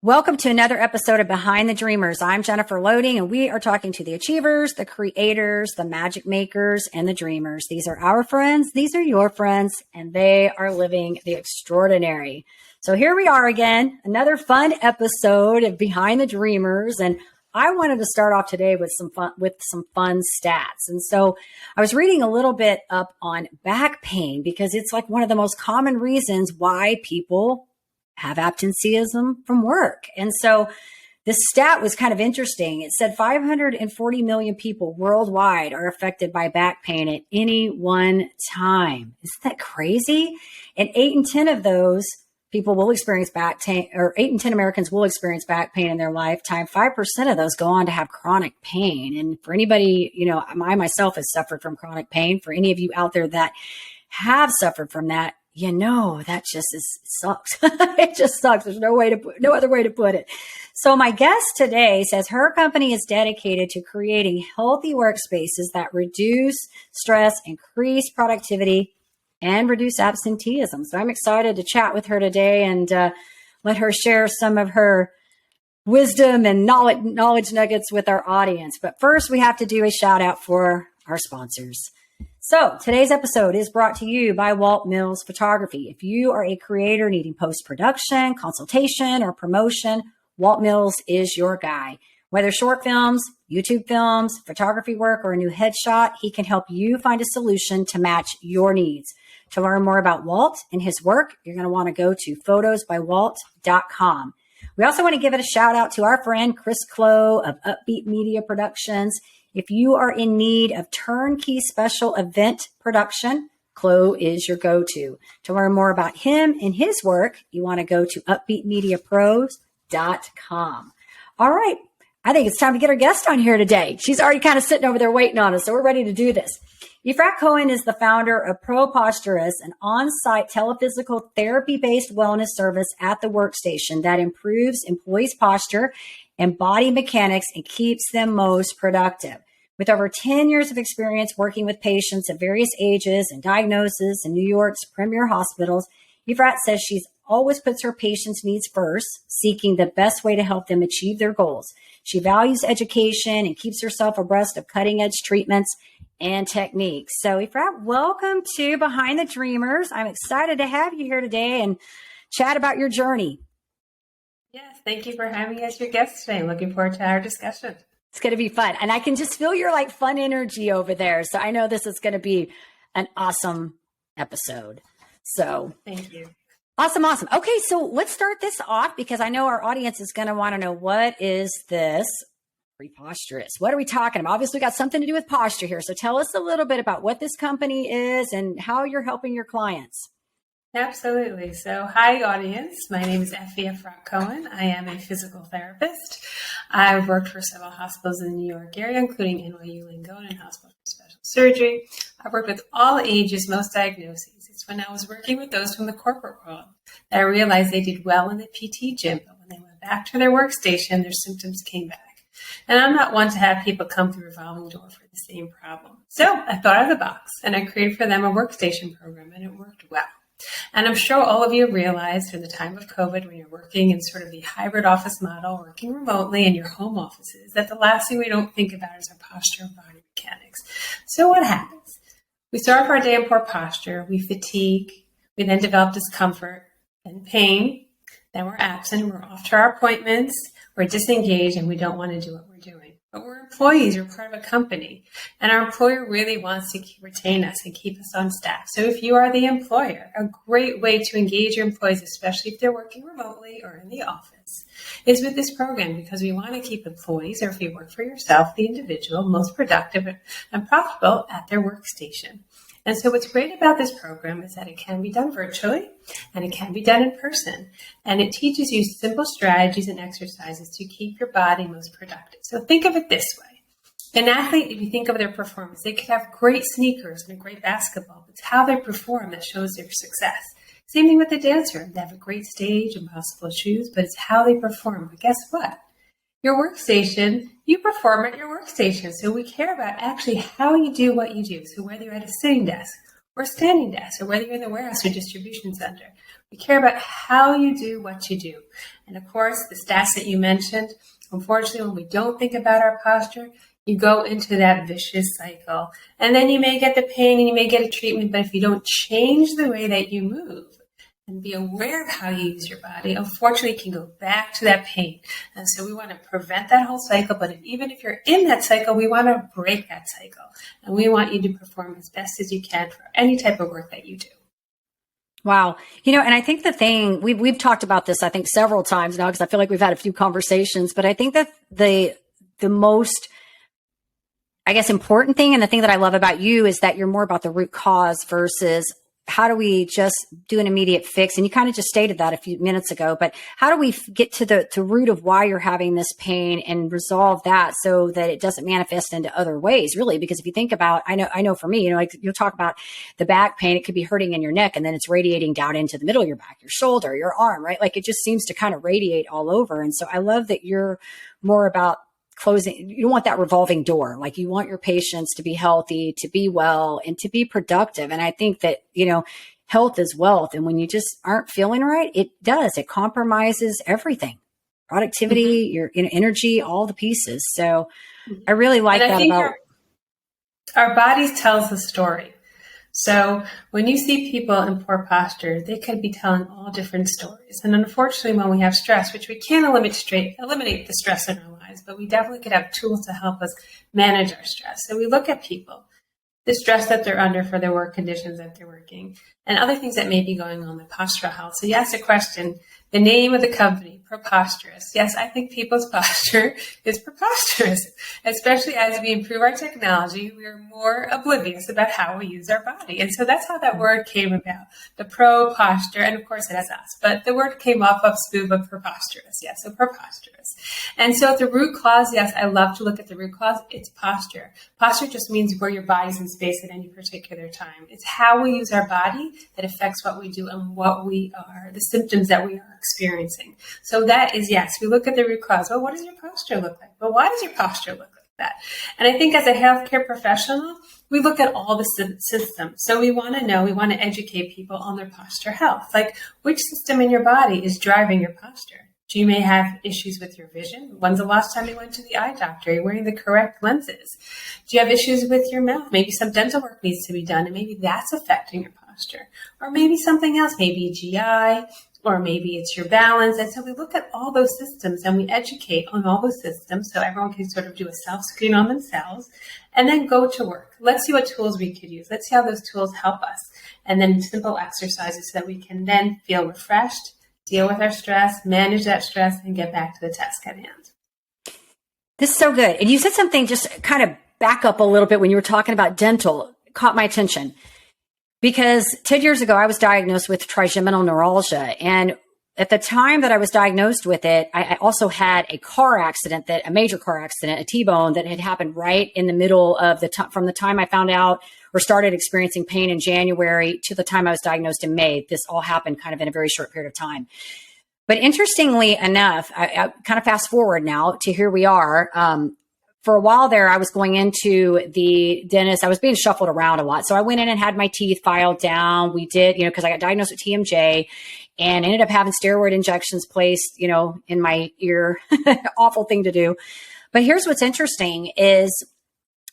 Welcome to another episode of Behind the Dreamers. I'm Jennifer Loading, and we are talking to the achievers, the creators, the magic makers, and the dreamers. These are our friends. These are your friends, and they are living the extraordinary. So here we are again, another fun episode of Behind the Dreamers. And I wanted to start off today with some fun stats. And so I was reading a little bit up on back pain because it's like one of the most common reasons why people have absenteeism from work. And so this stat was kind of interesting. It said 540 million people worldwide are affected by back pain at any one time. Isn't that crazy? And 8 in 10 of those people will experience back pain, or 8 in 10 Americans will experience back pain in their lifetime. 5% of those go on to have chronic pain. And for anybody, I myself have suffered from chronic pain. For any of you out there that have suffered from that, that sucks. It just sucks. There's no other way to put it. So my guest today says her company is dedicated to creating healthy workspaces that reduce stress, increase productivity, and reduce absenteeism. So I'm excited to chat with her today and let her share some of her wisdom and knowledge nuggets with our audience. But first, we have to do a shout out for our sponsors. So today's episode is brought to you by Walt Mills Photography. If you are a creator needing post-production, consultation, or promotion, Walt Mills is your guy. Whether short films, YouTube films, photography work, or a new headshot, he can help you find a solution to match your needs. To learn more about Walt and his work, you're going to want to go to photosbywalt.com. We also want to give it a shout out to our friend Chris Clow of Upbeat Media Productions. If you are in need of turnkey special event production, Chloe is your go-to. To learn more about him and his work, you want to go to upbeatmediapros.com. All right. I think it's time to get our guest on here today. She's already kind of sitting over there waiting on us, so we're ready to do this. Efrat Cohen is the founder of ProPostureUs, an on-site telephysical therapy-based wellness service at the workstation that improves employees' posture and body mechanics and keeps them most productive. With over 10 years of experience working with patients of various ages and diagnoses in New York's premier hospitals, Efrat says she's always puts her patients' needs first, seeking the best way to help them achieve their goals. She values education and keeps herself abreast of cutting-edge treatments and techniques. So Efrat, welcome to Behind the Dreamers. I'm excited to have you here today and chat about your journey. Yes, thank you for having me as your guest today. I'm looking forward to our discussion. It's going to be fun. And I can just feel your fun energy over there. So I know this is going to be an awesome episode. So thank you. Awesome. Okay, so let's start this off because I know our audience is going to want to know, what is this ProPostureUs? What are we talking about? Obviously, we got something to do with posture here. So tell us a little bit about what this company is and how you're helping your clients. Absolutely. So, hi, audience. My name is Efrat Cohen. I am a physical therapist. I've worked for several hospitals in the New York area, including NYU Langone Hospital for Special Surgery. I've worked with all ages, most diagnoses. It's when I was working with those from the corporate world that I realized they did well in the PT gym, but when they went back to their workstation, their symptoms came back. And I'm not one to have people come through a revolving door for the same problem. So I thought out of the box and I created for them a workstation program, and it worked well. And I'm sure all of you realized through the time of COVID, when you're working in sort of the hybrid office model, working remotely in your home offices, that the last thing we don't think about is our posture and body mechanics. So what happens? We start off our day in poor posture, we fatigue, we then develop discomfort and pain, then we're absent, we're off to our appointments, we're disengaged, and we don't want to do what we're doing. But we're employees, we're part of a company, and our employer really wants to retain us and keep us on staff. So if you are the employer, a great way to engage your employees, especially if they're working remotely or in the office, is with this program, because we want to keep employees, or if you work for yourself, the individual, most productive and profitable at their workstation. And so what's great about this program is that it can be done virtually and it can be done in person. And it teaches you simple strategies and exercises to keep your body most productive. So think of it this way. An athlete, if you think of their performance, they could have great sneakers and a great basketball. It's how they perform that shows their success. Same thing with a dancer. They have a great stage and possible shoes, but it's how they perform. But guess what? Your workstation, you perform at your workstation. So we care about actually how you do what you do. So whether you're at a sitting desk or standing desk, or whether you're in the warehouse or distribution center. We care about how you do what you do. And of course, the stats that you mentioned, unfortunately, when we don't think about our posture, you go into that vicious cycle. And then you may get the pain and you may get a treatment, but if you don't change the way that you move and be aware of how you use your body, unfortunately, you can go back to that pain. And so we want to prevent that whole cycle. But even if you're in that cycle, we want to break that cycle. And we want you to perform as best as you can for any type of work that you do. Wow. And I think the thing we've talked about this, I think several times now, because I feel like we've had a few conversations, but I think that the most, I guess, important thing, and the thing that I love about you, is that you're more about the root cause versus how do we just do an immediate fix? And you kind of just stated that a few minutes ago, but how do we get to the root of why you're having this pain and resolve that so that it doesn't manifest into other ways, really? Because if you think about, I know for me, like you'll talk about the back pain, it could be hurting in your neck and then it's radiating down into the middle of your back, your shoulder, your arm, right? Like it just seems to kind of radiate all over. And so I love that you're more about closing. You don't want that revolving door. Like you want your patients to be healthy, to be well, and to be productive. And I think that, health is wealth. And when you just aren't feeling right, it compromises everything, productivity, your energy, all the pieces. So I really like that about our bodies tells a story. So when you see people in poor posture, they could be telling all different stories. And unfortunately, when we have stress, which we can't eliminate the stress in our lives, but we definitely could have tools to help us manage our stress. So we look at people, the stress that they're under for their work conditions that they're working, and other things that may be going on with postural health. So you asked a question, the name of the company, ProPostureUs. Yes, I think people's posture is preposterous, especially as we improve our technology. We are more oblivious about how we use our body. And so that's how that word came about, the pro posture. And of course it has us, but the word came off of scuba preposterous. Yes, so preposterous. And so the root cause, yes, I love to look at the root cause. It's posture. Posture just means where your body's in space at any particular time. It's how we use our body that affects what we do and what we are, the symptoms that we are experiencing. So that is, yes, we look at the root cause. Well, what does your posture look like? Well, why does your posture look like that? And I think as a healthcare professional, we look at all the systems. So we want to educate people on their posture health. Like which system in your body is driving your posture? You may have issues with your vision. When's the last time you went to the eye doctor? Are you wearing the correct lenses? Do you have issues with your mouth? Maybe some dental work needs to be done, and maybe that's affecting your posture. Or maybe something else, maybe GI, or maybe it's your balance. And so we look at all those systems and we educate on all those systems so everyone can sort of do a self-screen on themselves and then go to work. Let's see what tools we could use. Let's see how those tools help us. And then simple exercises so that we can then feel refreshed, deal with our stress, manage that stress, and get back to the task at hand. This is so good. And you said something, just kind of back up a little bit when you were talking about dental, caught my attention. Because 10 years ago, I was diagnosed with trigeminal neuralgia. And at the time that I was diagnosed with it, I also had a major car accident, a T-bone that had happened right in the middle of from the time I found out or started experiencing pain in January to the time I was diagnosed in May. This all happened kind of in a very short period of time. But interestingly enough, I kind of fast forward now to here we are. For a while there, I was going into the dentist. I was being shuffled around a lot. So I went in and had my teeth filed down. We did, because I got diagnosed with TMJ and ended up having steroid injections placed, in my ear. Awful thing to do. But here's what's interesting is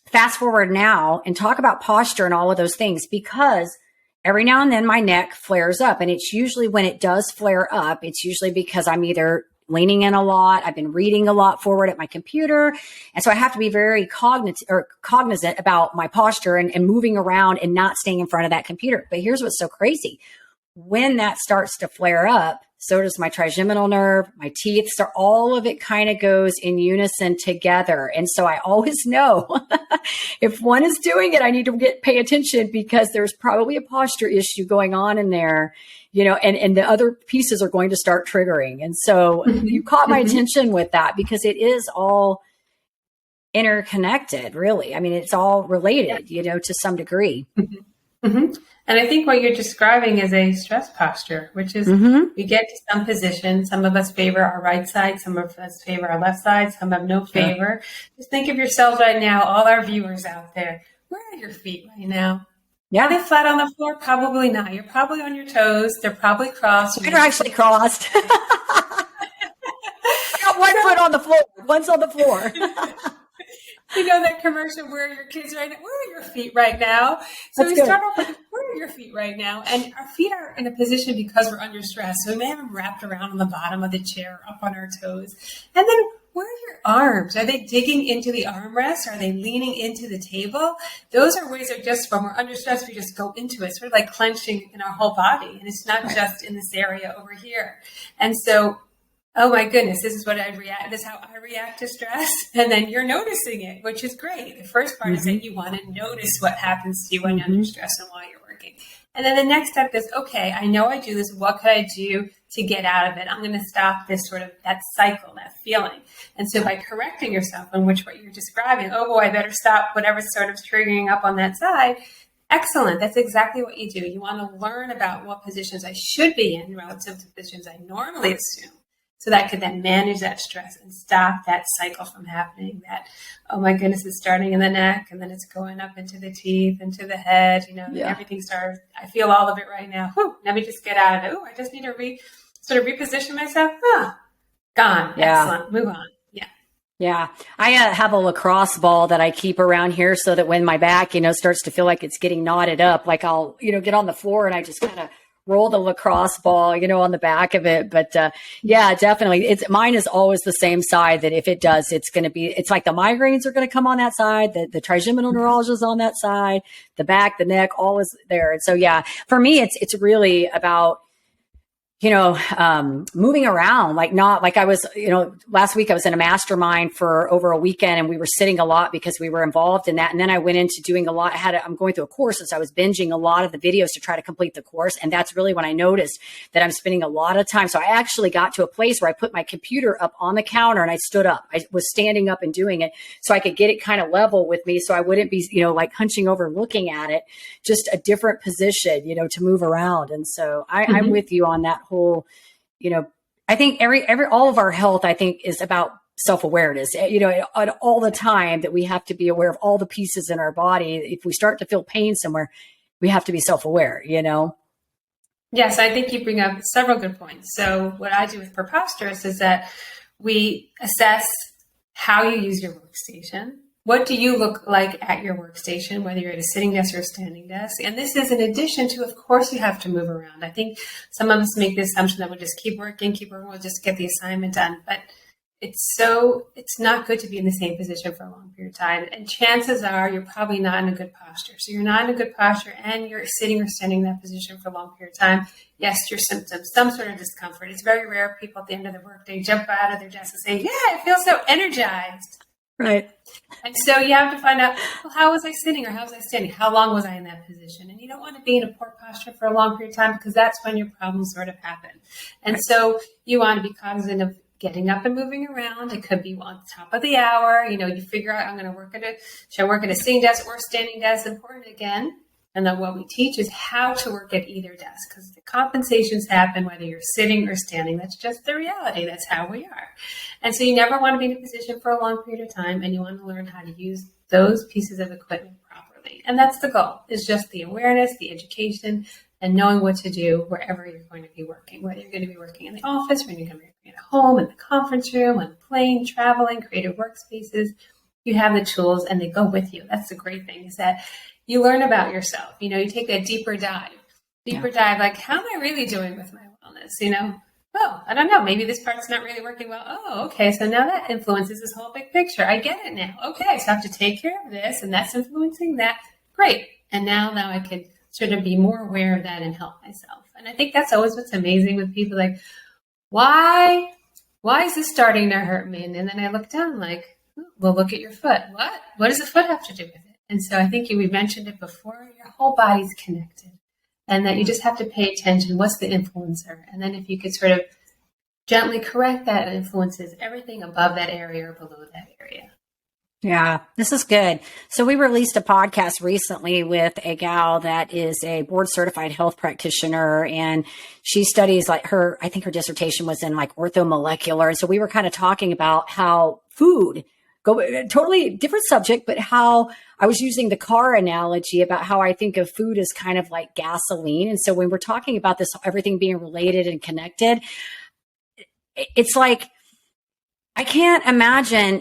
fast forward now and talk about posture and all of those things, because every now and then my neck flares up. And it's usually when it does flare up, it's usually because I'm either leaning in a lot. I've been reading a lot forward at my computer. And so I have to be very cognizant about my posture and moving around and not staying in front of that computer. But here's what's so crazy. When that starts to flare up, so does my trigeminal nerve, my teeth. So all of it kind of goes in unison together. And so I always know if one is doing it, I need to pay attention because there's probably a posture issue going on in there, and the other pieces are going to start triggering. And so you caught my attention with that because it is all interconnected, really. I mean, it's all related, to some degree. Mm-hmm. And I think what you're describing is a stress posture, which is we get to some position. Some of us favor our right side. Some of us favor our left side. Some have no favor. Just think of yourselves right now, all our viewers out there. Where are your feet right now? Are they flat on the floor? Probably not. You're probably on your toes. They're probably crossed. They're actually crossed. I got one foot on the floor. One's on the floor. You know that commercial, where are your kids right now? Where are your feet right now? So we start off with, where are your feet right now? And our feet are in a position because we're under stress. So we may have them wrapped around on the bottom of the chair, up on our toes. And then where are your arms? Are they digging into the armrest? Are they leaning into the table? Those are ways of just, when we're under stress, we just go into it, sort of like clenching in our whole body. And it's not just in this area over here. And so, oh my goodness, this is what I react. This is how I react to stress. And then you're noticing it, which is great. The first part is that you want to notice what happens to you when you're under stress and why you're working. And then the next step is, okay, I know I do this. What could I do to get out of it? I'm going to stop this sort of, that cycle, that feeling. And so by correcting yourself on which what you're describing, oh boy, I better stop whatever's sort of triggering up on that side. Excellent. That's exactly what you do. You want to learn about what positions I should be in relative to positions I normally assume. So that I could then manage that stress and stop that cycle from happening. That, oh my goodness, it's starting in the neck and then it's going up into the teeth, into the head, everything starts. I feel all of it right now. Whew, let me just get out of it. Oh, I just need to sort of reposition myself. Gone. Yeah. Excellent. Move on. Yeah. I have a lacrosse ball that I keep around here so that when my back, starts to feel like it's getting knotted up, like I'll, get on the floor and I just kind of roll the lacrosse ball, on the back of it. But yeah, definitely. Mine is always the same side, that if it does, it's like the migraines are going to come on that side, the trigeminal neuralgia is on that side, the back, the neck, all is there. And so, yeah, for me, it's really about, moving around, I was, last week I was in a mastermind for over a weekend and we were sitting a lot because we were involved in that. And then I went into doing I'm going through a course. And so I was binging a lot of the videos to try to complete the course. And that's really when I noticed that I'm spending a lot of time. So I actually got to a place where I put my computer up on the counter and I stood up. I was standing up and doing it so I could get it kind of level with me. So I wouldn't be, like hunching over, looking at it, just a different position, to move around. And so I'm with you on that whole, I think all of our health, I think, is about self-awareness, all the time, that we have to be aware of all the pieces in our body. If we start to feel pain somewhere, we have to be self-aware, Yes, I think you bring up several good points. So what I do with ProPostureUs is that we assess how you use your workstation. What do you look like at your workstation, whether you're at a sitting desk or a standing desk? And this is in addition to, of course, you have to move around. I think some of us make the assumption that we'll just keep working, we'll just get the assignment done. But it's not good to be in the same position for a long period of time. And chances are you're probably not in a good posture. So you're not in a good posture and you're sitting or standing in that position for a long period of time. Yes, your symptoms, some sort of discomfort. It's very rare people at the end of the workday jump out of their desk and say, yeah, I feel so energized. Right. And so you have to find out, well, how was I sitting or how was I standing? How long was I in that position? And you don't want to be in a poor posture for a long period of time because that's when your problems sort of happen. And so you want to be cognizant of getting up and moving around. It could be on top of the hour. You figure out, should I work at a sitting desk or a standing desk? Important again. And then what we teach is how to work at either desk, because the compensations happen whether you're sitting or standing. That's just the reality. That's how we are. And so you never want to be in a position for a long period of time, and you want to learn how to use those pieces of equipment properly. And that's the goal, is just the awareness, the education, and knowing what to do wherever you're going to be working, whether you're going to be working in the office, whether you're going to be working at home, in the conference room, on the plane, traveling, creative workspaces. You have the tools and they go with you. That's the great thing, is that you learn about yourself. You take a deeper dive, like, how am I really doing with my wellness? Oh, I don't know. Maybe this part's not really working well. Oh, okay. So now that influences this whole big picture. I get it now. Okay. So I have to take care of this and that's influencing that. Great. And now I can sort of be more aware of that and help myself. And I think that's always what's amazing with people, like, why is this starting to hurt me? And then I look down like, well, look at your foot. What does the foot have to do with it? And so I think we mentioned it before, your whole body's connected, and that you just have to pay attention. What's the influencer? And then if you could sort of gently correct that, it influences everything above that area or below that area. Yeah, this is good. So we released a podcast recently with a gal that is a board certified health practitioner, and she studies I think her dissertation was in orthomolecular. And so we were kind of talking about how food, totally different subject, but how I was using the car analogy about how I think of food as kind of like gasoline. And so when we're talking about this, everything being related and connected, it's like, I can't imagine,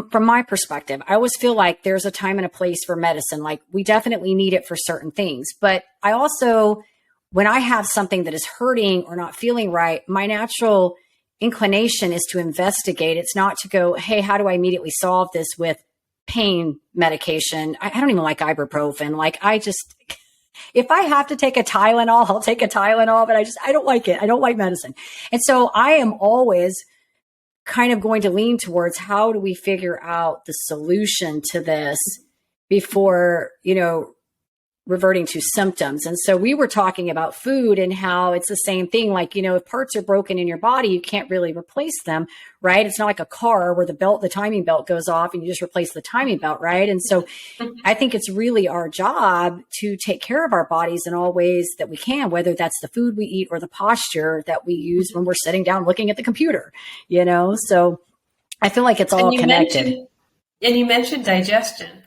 from my perspective, I always feel like there's a time and a place for medicine. Like we definitely need it for certain things. But I also, when I have something that is hurting or not feeling right, my natural inclination is to investigate. It's not to go, hey, how do I immediately solve this with pain medication? I don't even like ibuprofen. Like if I have to take a Tylenol, I'll take a Tylenol, but I don't like it. I don't like medicine. And so I am always kind of going to lean towards how do we figure out the solution to this before, reverting to symptoms. And so we were talking about food and how it's the same thing. Like, if parts are broken in your body, you can't really replace them, right? It's not like a car where the timing belt goes off and you just replace the timing belt, right? And so I think it's really our job to take care of our bodies in all ways that we can, whether that's the food we eat or the posture that we use when we're sitting down looking at the computer, So I feel like it's all connected. You mentioned digestion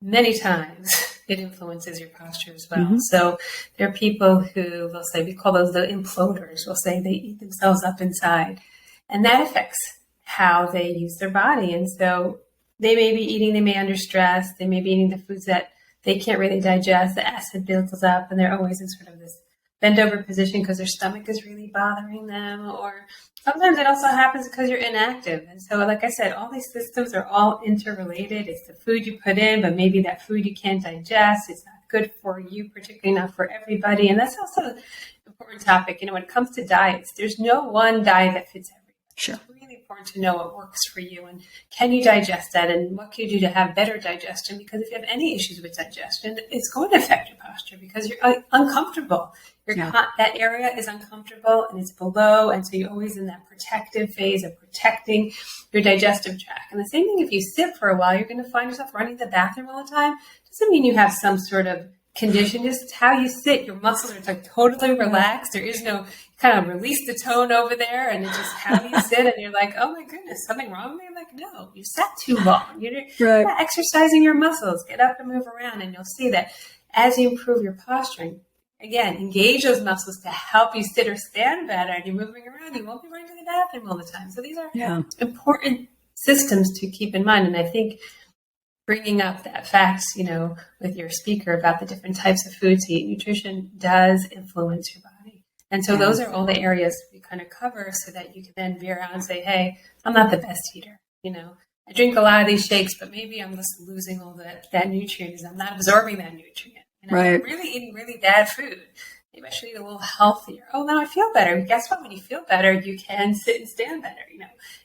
many times. It influences your posture as well. Mm-hmm. So there are people who will say, we call those the imploders. We'll say they eat themselves up inside. And that affects how they use their body. And so they may be under stress. They may be eating the foods that they can't really digest. The acid builds up and they're always in sort of this bent over position because their stomach is really bothering them. Or sometimes it also happens because you're inactive. And so, like I said, all these systems are all interrelated. It's the food you put in, but maybe that food you can't digest. It's not good for you, particularly not for everybody. And that's also an important topic. When it comes to diets, there's no one diet that fits everybody. Sure. It's really important to know what works for you and can you digest that and what can you do to have better digestion? Because if you have any issues with digestion, it's going to affect your posture because you're uncomfortable. That area is uncomfortable and it's below. And so you're always in that protective phase of protecting your digestive tract. And the same thing, if you sit for a while, you're going to find yourself running to the bathroom all the time. Doesn't mean you have some sort of condition, just how you sit. Your muscles are like totally relaxed. There is no kind of release the tone over there. And it's just how you sit. And you're like, oh my goodness, something wrong with me? I'm like, no, you sat too long. You're not exercising your muscles. Get up and move around. And you'll see that as you improve your posturing, again, engage those muscles to help you sit or stand better. And you're moving around. You won't be running to the bathroom all the time. So these are important systems to keep in mind. And I think bringing up that fact, with your speaker about the different types of foods to eat, nutrition does influence your body. And so those are all the areas we kind of cover so that you can then veer out and say, hey, I'm not the best eater. I drink a lot of these shakes, but maybe I'm just losing all that nutrient. I'm not absorbing that nutrient. Right. I'm really eating really bad food. Maybe I should eat a little healthier. Oh, now I feel better. Guess what? When you feel better, you can sit and stand better,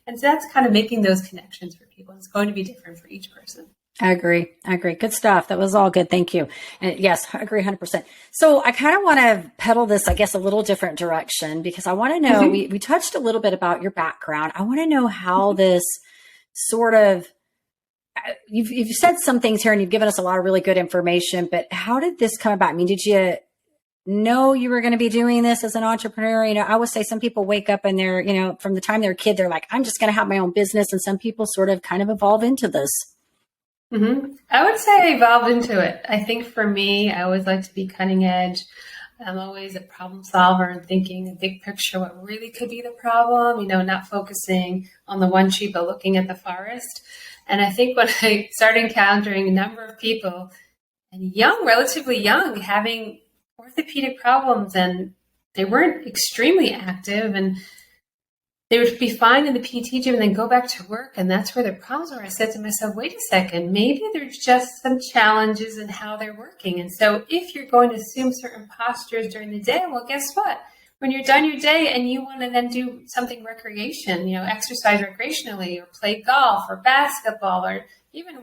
And so that's kind of making those connections for people. It's going to be different for each person. I agree. Good stuff. That was all good. Thank you. And yes, I agree 100%. So I kind of want to pedal this, I guess, a little different direction because I want to know, we touched a little bit about your background. I want to know how this sort of, you've said some things here and you've given us a lot of really good information, but how did this come about? I mean, did you know you were going to be doing this as an entrepreneur? I would say some people wake up and they're, from the time they're a kid, they're like, I'm just going to have my own business. And some people sort of kind of evolve into this. Mm-hmm. I would say I evolved into it. I think for me, I always like to be cutting edge. I'm always a problem solver and thinking a big picture, what really could be the problem, not focusing on the one tree, but looking at the forest. And I think when I started encountering a number of people and relatively young, having orthopedic problems and they weren't extremely active and they would be fine in the PT gym and then go back to work. And that's where their problems were. I said to myself, wait a second, maybe there's just some challenges in how they're working. And so if you're going to assume certain postures during the day, well, guess what? When you're done your day and you want to then do something recreation, exercise recreationally or play golf or basketball or even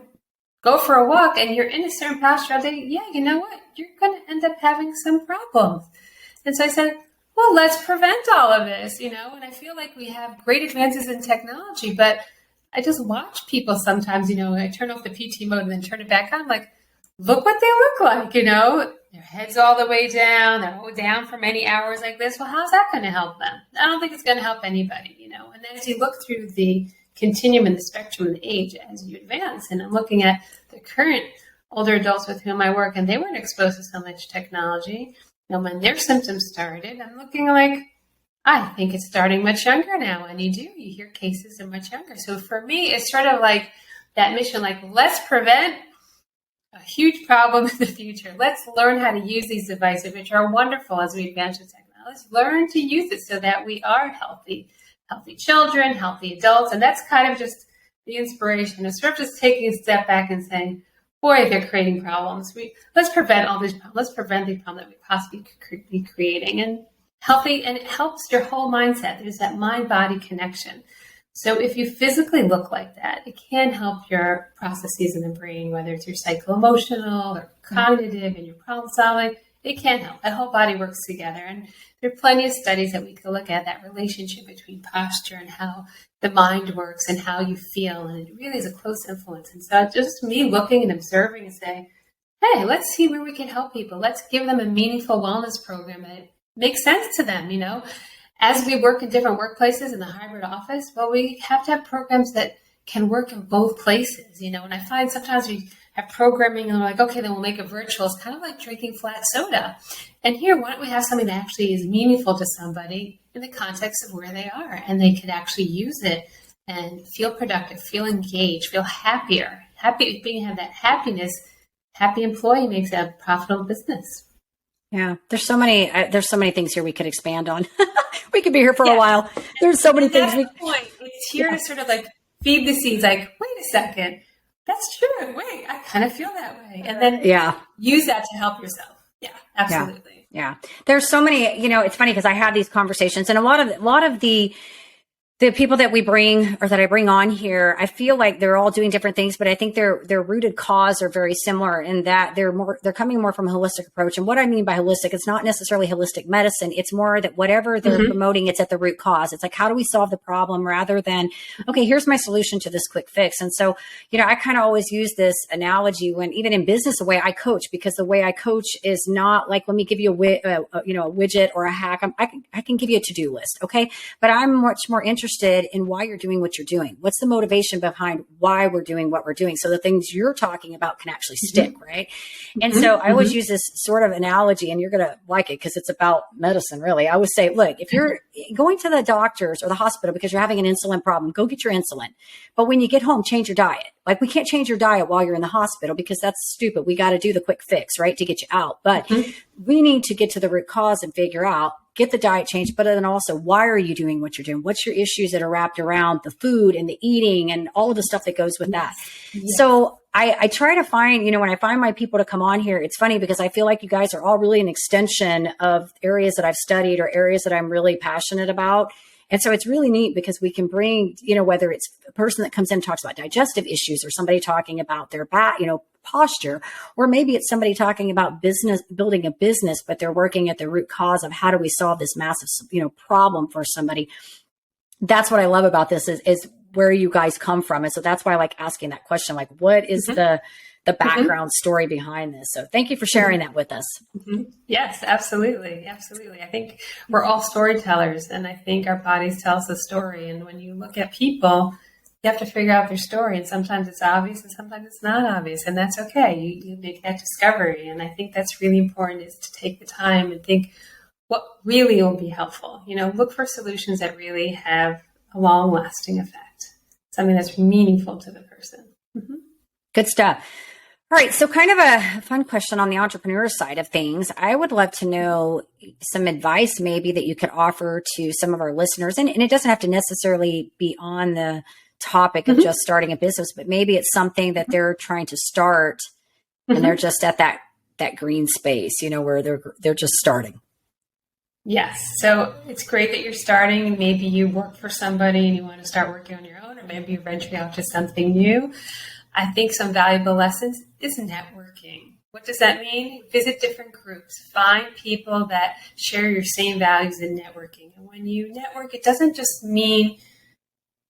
go for a walk and you're in a certain posture all day, you know what? You're going to end up having some problems. And so I said, well, let's prevent all of this, and I feel like we have great advances in technology, but I just watch people sometimes, I turn off the PT mode and then turn it back on. Like, look what they look like, their head's all the way down. They're all down for many hours like this. Well, how's that going to help them? I don't think it's going to help anybody, And as you look through the continuum in the spectrum of the age as you advance. And I'm looking at the current older adults with whom I work, and they weren't exposed to so much technology. When their symptoms started, I'm looking like, I think it's starting much younger now. And you hear cases are much younger. So for me, it's sort of like that mission, like, let's prevent a huge problem in the future. Let's learn how to use these devices, which are wonderful as we advance with technology. Let's learn to use it so that we are healthy children, healthy adults. And that's kind of just the inspiration. It's sort of just taking a step back and saying, boy, they're creating problems. Let's prevent all these problems. Let's prevent the problem that we possibly could be creating. And healthy, and it helps your whole mindset. There's that mind-body connection. So if you physically look like that, it can help your processes in the brain, whether it's your psycho-emotional or cognitive and your problem solving. It can help. That whole body works together. And there are plenty of studies that we could look at, that relationship between posture and how the mind works and how you feel. And it really is a close influence. And so just me looking and observing and saying, hey, let's see where we can help people. Let's give them a meaningful wellness program that makes sense to them, As we work in different workplaces in the hybrid office, well, we have to have programs that can work in both places, And I find sometimes we have programming and we're like, okay, then we'll make it virtual. It's kind of like drinking flat soda. And here, why don't we have something that actually is meaningful to somebody in the context of where they are, and they can actually use it and feel productive, feel engaged, feel happier. Being have that happiness, happy employee makes a profitable business. Yeah, there's so many things here we could expand on. We could be here for a while. There's so many things. It's here to sort of like feed the seeds. Like, wait a second, that's true. Wait, I kind of feel that way, and then use that to help yourself. Yeah, absolutely. Yeah. There's so many. It's funny because I have these conversations, and a lot of the people that we bring, or that I bring on here, I feel like they're all doing different things, but I think their rooted cause are very similar in that they're coming more from a holistic approach. And what I mean by holistic, it's not necessarily holistic medicine. It's more that whatever they're promoting, it's at the root cause. It's like, how do we solve the problem rather than, okay, here's my solution to this quick fix. And so, I kind of always use this analogy when, even in business, the way I coach, because the way I coach is not like, let me give you a widget or a hack. I can give you a to-do list. Okay. But I'm much more interested in why you're doing what you're doing. What's the motivation behind why we're doing what we're doing? So the things you're talking about can actually stick, right? And so I always use this sort of analogy, and you're going to like it because it's about medicine, really. I would say, look, if you're going to the doctors or the hospital because you're having an insulin problem, go get your insulin. But when you get home, change your diet. Like, we can't change your diet while you're in the hospital because that's stupid. We got to do the quick fix, right, to get you out. But we need to get to the root cause and figure out, get the diet changed, but then also, why are you doing what you're doing? What's your issues that are wrapped around the food and the eating and all of the stuff that goes with that? Yes. So I try to find, when I find my people to come on here, it's funny because I feel like you guys are all really an extension of areas that I've studied or areas that I'm really passionate about. And so it's really neat because we can bring, whether it's a person that comes in and talks about digestive issues, or somebody talking about their back, posture, or maybe it's somebody talking about building a business, but they're working at the root cause of how do we solve this massive, problem for somebody. That's what I love about this is where you guys come from. And so that's why I like asking that question, like, what is the background story behind this? So thank you for sharing that with us. Yes, absolutely. Absolutely. I think we're all storytellers, and I think our bodies tell us a story. And when you look at people, you have to figure out their story. And sometimes it's obvious and sometimes it's not obvious. And that's okay. You make that discovery. And I think that's really important, is to take the time and think what really will be helpful. Look for solutions that really have a long lasting effect, something that's meaningful to the person. Good stuff. All right. So kind of a fun question on the entrepreneur side of things. I would love to know some advice maybe that you could offer to some of our listeners. And it doesn't have to necessarily be on the topic of just starting a business, but maybe it's something that they're trying to start and they're just at that green space, where they're just starting. Yes. So it's great that you're starting. Maybe you work for somebody and you want to start working on your own, or maybe you're venturing out to something new. I think some valuable lessons is networking. What does that mean? Visit different groups. Find people that share your same values in networking. And when you network, it doesn't just mean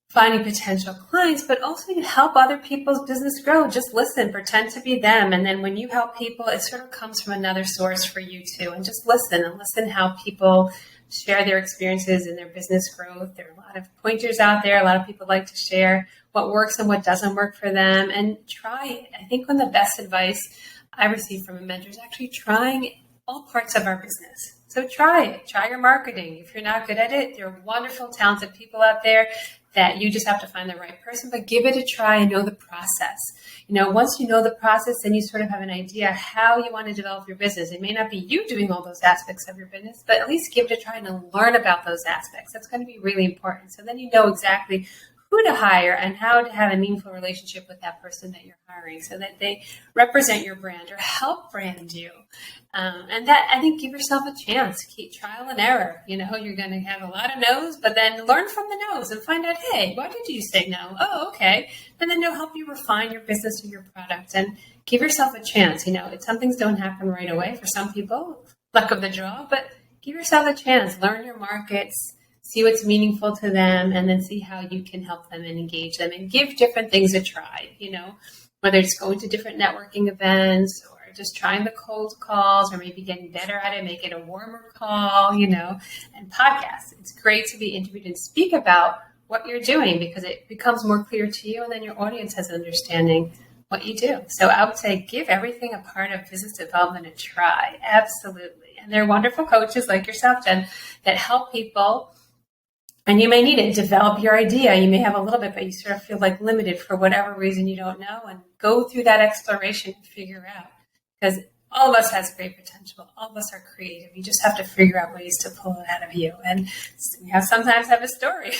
finding potential clients, but also you help other people's business grow. Just listen, pretend to be them. And then when you help people, it sort of comes from another source for you too. And just listen how people share their experiences in their business growth. There are a lot of pointers out there. A lot of people like to share what works and what doesn't work for them, and try it. I think one of the best advice I received from a mentor is actually trying all parts of our business. So try it. Try your marketing. If you're not good at it, there are wonderful, talented people out there that you just have to find the right person, but give it a try and know the process. Once you know the process, then you sort of have an idea how you want to develop your business. It may not be you doing all those aspects of your business, but at least give it a try and learn about those aspects. That's going to be really important. So then you know exactly who to hire and how to have a meaningful relationship with that person that you're hiring so that they represent your brand or help brand you. And that, I think, give yourself a chance. Keep trial and error. You're going to have a lot of no's, but then learn from the no's and find out, hey, why did you say no? Oh, okay. And then they'll help you refine your business or your product and give yourself a chance. Some things don't happen right away for some people, luck of the draw, but give yourself a chance. Learn your markets. See what's meaningful to them, and then see how you can help them and engage them and give different things a try, whether it's going to different networking events or just trying the cold calls or maybe getting better at it, make it a warmer call, and podcasts. It's great to be interviewed and speak about what you're doing because it becomes more clear to you, and then your audience has an understanding what you do. So I would say give everything a part of business development a try. Absolutely. And there are wonderful coaches like yourself, Jen, that help people. And you may need it. Develop your idea. You may have a little bit, but you sort of feel like limited for whatever reason you don't know. And go through that exploration and figure out. Because all of us has great potential. All of us are creative. You just have to figure out ways to pull it out of you. And we sometimes have a story.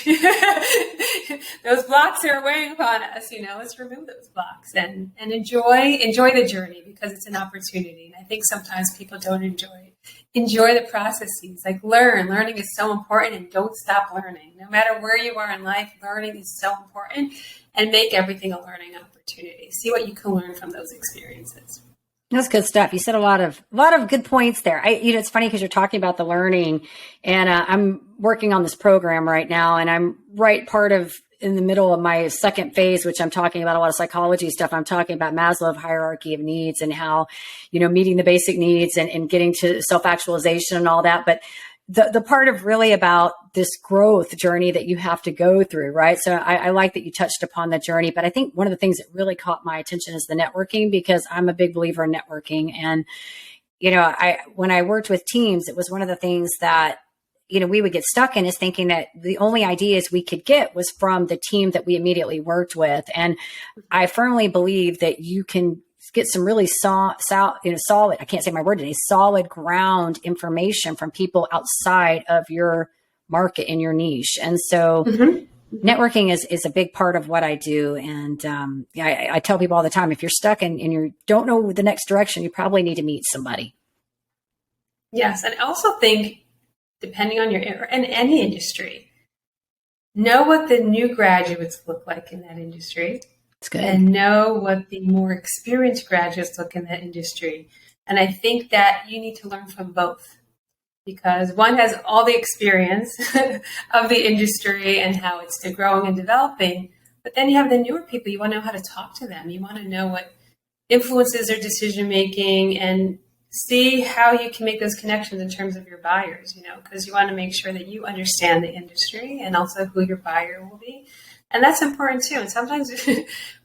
Those blocks are weighing upon us. Let's remove those blocks and enjoy the journey because it's an opportunity. And I think sometimes people don't enjoy it. Enjoy the processes, like learning is so important, and don't stop learning. No matter where you are in life, learning is so important, and make everything a learning opportunity. See what you can learn from those experiences. That's good stuff. You said a lot of good points there. It's funny because you're talking about the learning, and I'm working on this program right now, and I'm in the middle of my second phase, which I'm talking about a lot of psychology stuff. I'm talking about Maslow's hierarchy of needs and how, meeting the basic needs and getting to self-actualization and all that. But the part of really about this growth journey that you have to go through, right? So I like that you touched upon the journey, but I think one of the things that really caught my attention is the networking, because I'm a big believer in networking. And, when I worked with teams, it was one of the things that we would get stuck in, is thinking that the only ideas we could get was from the team that we immediately worked with. And I firmly believe that you can get some really solid, I can't say my word today, solid ground information from people outside of your market and your niche. And so networking is a big part of what I do. And I tell people all the time, if you're stuck and you don't know the next direction, you probably need to meet somebody. Yes. And I also think, depending on in any industry, know what the new graduates look like in that industry. That's good. And know what the more experienced graduates look in that industry. And I think that you need to learn from both, because one has all the experience of the industry and how it's growing and developing. But then you have the newer people. You want to know how to talk to them. You want to know what influences their decision making and see how you can make those connections in terms of your buyers, because you want to make sure that you understand the industry and also who your buyer will be. And that's important too. And sometimes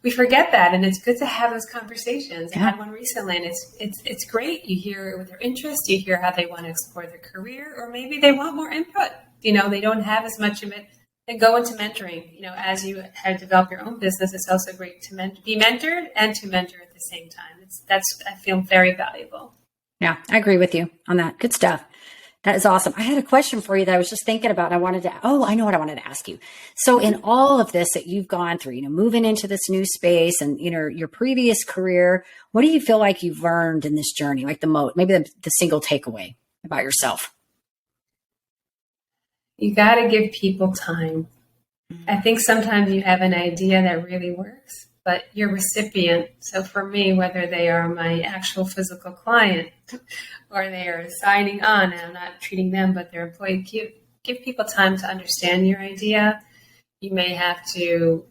we forget that, and it's good to have those conversations. Yeah. I had one recently, and it's great. You hear their interests, you hear how they want to explore their career, or maybe they want more input. They don't have as much of it. And go into mentoring. As you have developed your own business, it's also great to be mentored and to mentor at the same time. I feel very valuable. Yeah, I agree with you on that. Good stuff. That is awesome. I had a question for you that I was just thinking about. And I know what I wanted to ask you. So in all of this that you've gone through, moving into this new space and, your previous career, what do you feel like you've learned in this journey? Like maybe the single takeaway about yourself? You got to give people time. I think sometimes you have an idea that really works, but your recipient, so for me, whether they are my actual physical client or they are signing on, and I'm not treating them, but their employee, give people time to understand your idea. You may have to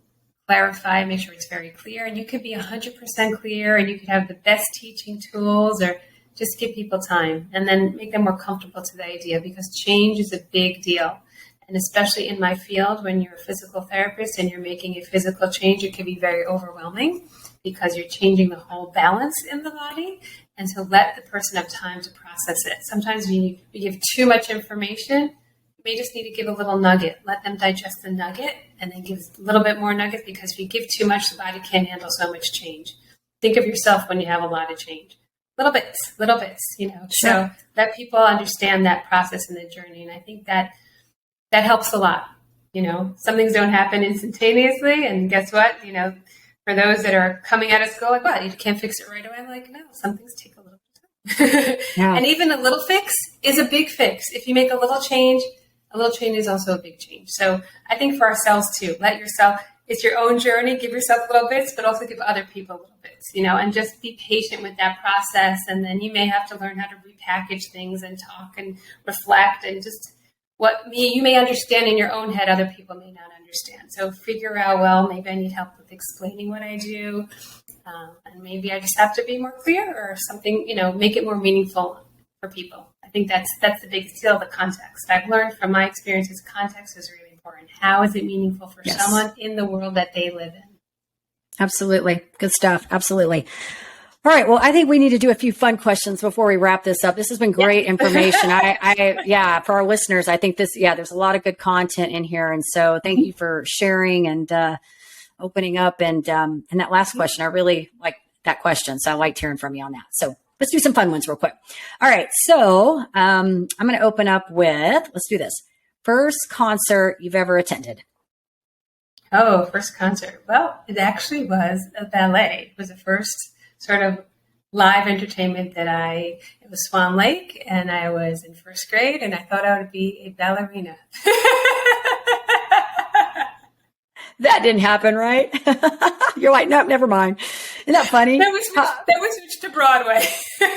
clarify, make sure it's very clear, and you could be 100% clear, and you could have the best teaching tools, or just give people time and then make them more comfortable to the idea, because change is a big deal. And especially in my field, when you're a physical therapist and you're making a physical change, it can be very overwhelming because you're changing the whole balance in the body. And so let the person have time to process it. Sometimes we give too much information. You may just need to give a little nugget. Let them digest the nugget and then give a little bit more nugget, because if you give too much, the body can't handle so much change. Think of yourself when you have a lot of change. Little bits, you know. Sure. So let people understand that process in the journey. And I think that helps a lot. You know, some things don't happen instantaneously. And guess what? You know, for those that are coming at us, go like, what? You can't fix it right away. I'm like, no, some things take a little time. Yeah. And even a little fix is a big fix. If you make a little change is also a big change. So I think for ourselves too, it's your own journey, give yourself little bits, but also give other people little bits, you know, and just be patient with that process. And then you may have to learn how to repackage things and talk and reflect, and just you may understand in your own head, other people may not understand. So figure out, well, maybe I need help with explaining what I do. And maybe I just have to be more clear or something, you know, make it more meaningful for people. I think that's the biggest deal, the context. I've learned from my experiences, context is really important. How is it meaningful for someone in the world that they live in? Absolutely. Good stuff. Absolutely. All right. Well, I think we need to do a few fun questions before we wrap this up. This has been great information. For our listeners, I think there's a lot of good content in here. And so thank you for sharing and opening up. And that last question, I really like that question. So I liked hearing from you on that. So let's do some fun ones real quick. All right. So I'm going to open up with, let's do this. First concert you've ever attended. Oh, first concert. Well, it actually was a ballet. It was the first sort of live entertainment it was Swan Lake, and I was in first grade, and I thought I would be a ballerina. That didn't happen, right? You're like, nope, never mind. Isn't that funny? Then we switched to Broadway.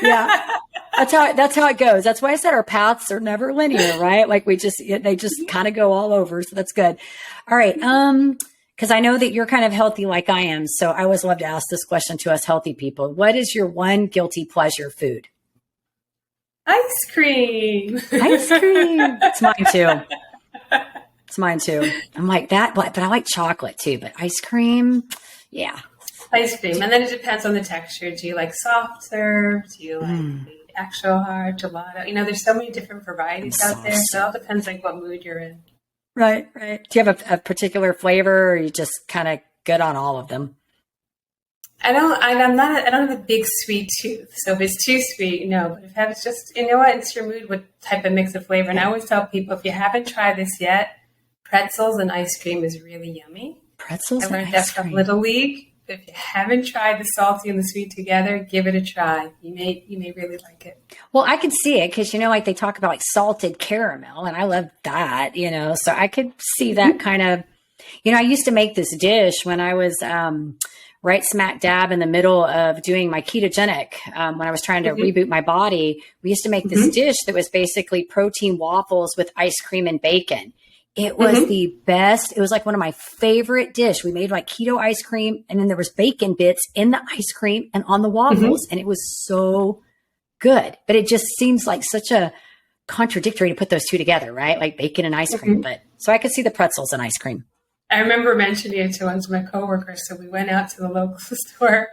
Yeah. That's how it goes. That's why I said our paths are never linear, right? Like they just kind of go all over. So that's good. All right. Cause I know that you're kind of healthy like I am. So I always love to ask this question to us healthy people. What is your one guilty pleasure food? Ice cream. Ice cream. It's mine too. It's mine too. I'm like that, but I like chocolate too, but ice cream. Yeah. Ice cream. And then it depends on the texture. Do you like soft serve? Do you like the actual hard gelato? You know, there's so many different varieties out there. So it all depends like what mood you're in. Right. Do you have a particular flavor, or are you just kind of good on all of them? I don't have a big sweet tooth. So if it's too sweet, no. But if it's just, you know what, it's your mood, what type of mix of flavor. And I always tell people, if you haven't tried this yet, pretzels and ice cream is really yummy. Pretzels and I learned ice that from cream. Little League. If you haven't tried the salty and the sweet together, give it a try. You may really like it. Well, I could see it because, you know, like they talk about like salted caramel, and I love that, you know, so I could see that kind of, you know, I used to make this dish when I was right smack dab in the middle of doing my ketogenic, when I was trying to reboot my body. We used to make this dish that was basically protein waffles with ice cream and bacon. It was the best. It was like one of my favorite dish. We made like keto ice cream, and then there was bacon bits in the ice cream and on the waffles. And it was so good, but it just seems like such a contradictory to put those two together, right? Like bacon and ice cream. But so I could see the pretzels and ice cream. I remember mentioning it to one of my coworkers. So we went out to the local store,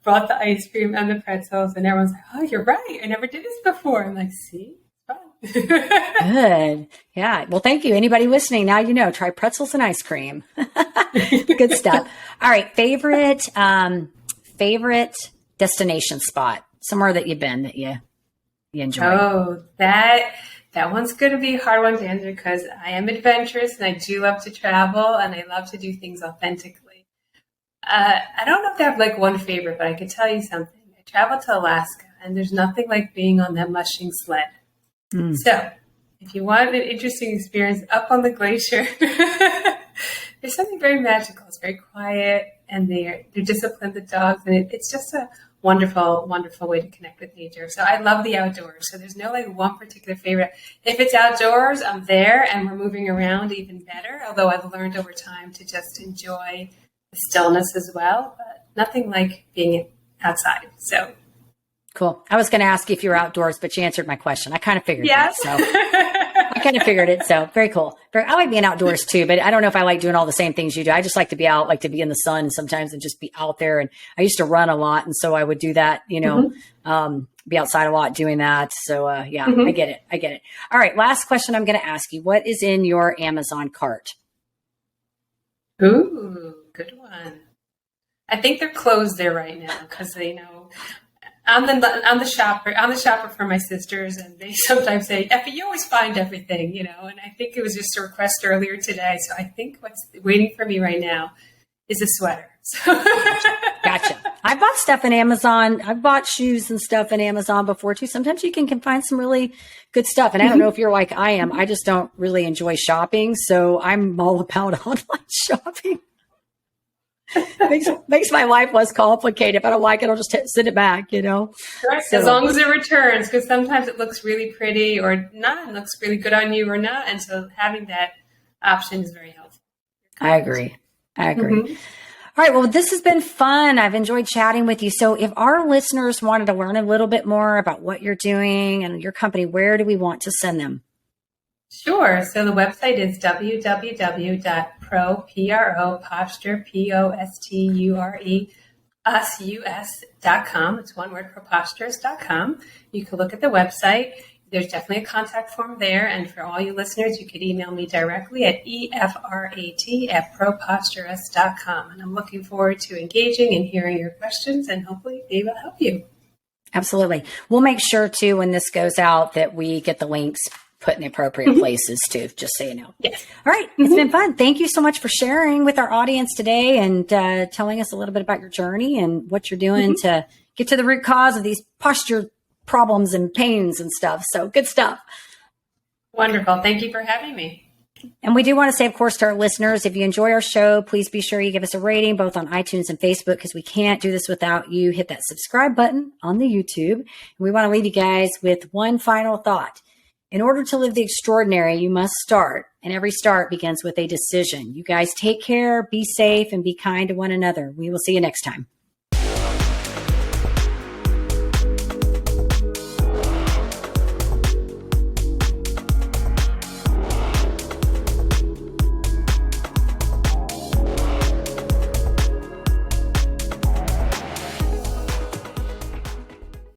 brought the ice cream and the pretzels, and everyone's like, "Oh, you're right. I never did this before." I'm like, "See? Good. Yeah. Well, thank you. Anybody listening, now you know, try pretzels and ice cream. Good stuff. All right. Favorite destination spot, somewhere that you've been that you enjoy. Oh, that one's going to be a hard one to answer because I am adventurous and I do love to travel and I love to do things authentically. I don't know if I have like one favorite, but I could tell you something. I traveled to Alaska, and there's nothing like being on that mushing sled. So if you want an interesting experience up on the glacier, there's something very magical. It's very quiet, and they're disciplined, the dogs, and it's just a wonderful, wonderful way to connect with nature. So I love the outdoors. So there's no like one particular favorite. If it's outdoors, I'm there and we're moving around, even better. Although I've learned over time to just enjoy the stillness as well, but nothing like being outside. So Cool. I was going to ask you if you were outdoors, but you answered my question. I kind of figured Yes. that. So I kind of figured it. So very cool. I like being outdoors too, but I don't know if I like doing all the same things you do. I just like to be out, like to be in the sun sometimes and just be out there. And I used to run a lot. And so I would do that, be outside a lot doing that. So yeah, I get it. I get it. All right. Last question I'm going to ask you. What is in your Amazon cart? Ooh, good one. I think they're closed there right now because I'm the shopper for my sisters, and they sometimes say, "Effie, you always find everything," And I think it was just a request earlier today. So I think what's waiting for me right now is a sweater. Gotcha. I bought stuff in Amazon. I've bought shoes and stuff in Amazon before too. Sometimes you can find some really good stuff. And I don't know if you're like I am. I just don't really enjoy shopping. So I'm all about online shopping. makes my life less complicated. If I don't like it, I'll just send it back, Right. So, as long as it returns, because sometimes it looks really pretty or not, it looks really good on you or not. And so having that option is very helpful. I agree. All right. Well, this has been fun. I've enjoyed chatting with you. So if our listeners wanted to learn a little bit more about what you're doing and your company, where do we want to send them? Sure. So the website is www.ProPostureUs.com. It's one word, ProPostureUs.com. You can look at the website. There's definitely a contact form there. And for all you listeners, you could email me directly at efrat@ProPostureUs.com. And I'm looking forward to engaging and hearing your questions and hopefully be able to help you. Absolutely. We'll make sure too, when this goes out, that we get the links put in the appropriate places too, just so you know. Yes. All right. It's been fun. Thank you so much for sharing with our audience today and telling us a little bit about your journey and what you're doing to get to the root cause of these posture problems and pains and stuff. So good stuff. Wonderful. Thank you for having me. And we do want to say, of course, to our listeners, if you enjoy our show, please be sure you give us a rating both on iTunes and Facebook, because we can't do this without you. Hit that subscribe button on the YouTube. And we want to leave you guys with one final thought. In order to live the extraordinary, you must start, and every start begins with a decision. You guys take care, be safe, and be kind to one another. We will see you next time.